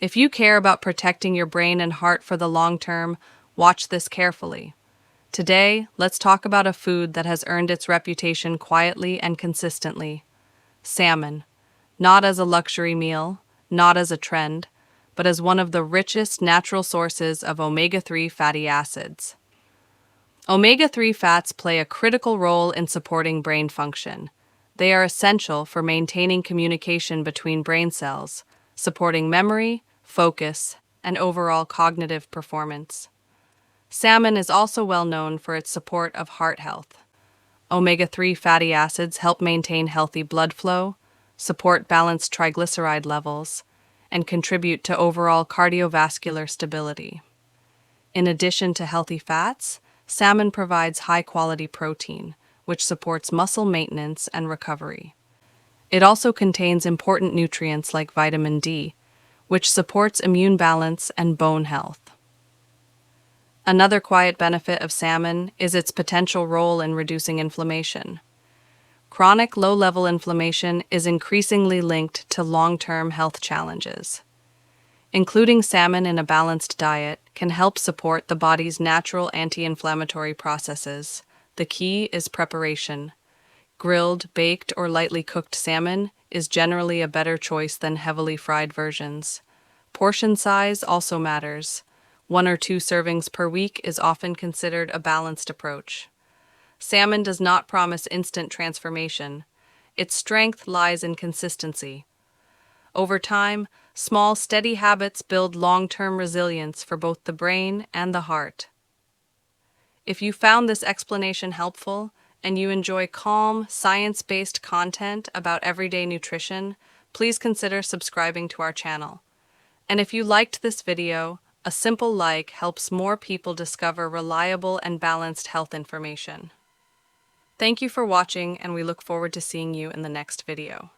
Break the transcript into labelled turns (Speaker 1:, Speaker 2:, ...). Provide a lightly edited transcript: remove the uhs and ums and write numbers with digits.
Speaker 1: If you care about protecting your brain and heart for the long term, watch this carefully. Today, let's talk about a food that has earned its reputation quietly and consistently: salmon. Not as a luxury meal, not as a trend, but as one of the richest natural sources of omega-3 fatty acids. Omega-3 fats play a critical role in supporting brain function. They are essential for maintaining communication between brain cells, supporting memory, focus, and overall cognitive performance. Salmon is also well known for its support of heart health. Omega-3 fatty acids help maintain healthy blood flow, support balanced triglyceride levels, and contribute to overall cardiovascular stability. In addition to healthy fats, salmon provides high-quality protein, which supports muscle maintenance and recovery. It also contains important nutrients like vitamin D, which supports immune balance and bone health. Another quiet benefit of salmon is its potential role in reducing inflammation. Chronic low-level inflammation is increasingly linked to long-term health challenges. Including salmon in a balanced diet can help support the body's natural anti-inflammatory processes. The key is preparation. Grilled, baked, or lightly cooked salmon is generally a better choice than heavily fried versions. Portion size also matters. 1 or 2 servings per week is often considered a balanced approach. Salmon does not promise instant transformation. Its strength lies in consistency. Over time, small, steady habits build long-term resilience for both the brain and the heart. If you found this explanation helpful and you enjoy calm, science-based content about everyday nutrition, please consider subscribing to our channel. And if you liked this video, a simple like helps more people discover reliable and balanced health information. Thank you for watching, and we look forward to seeing you in the next video.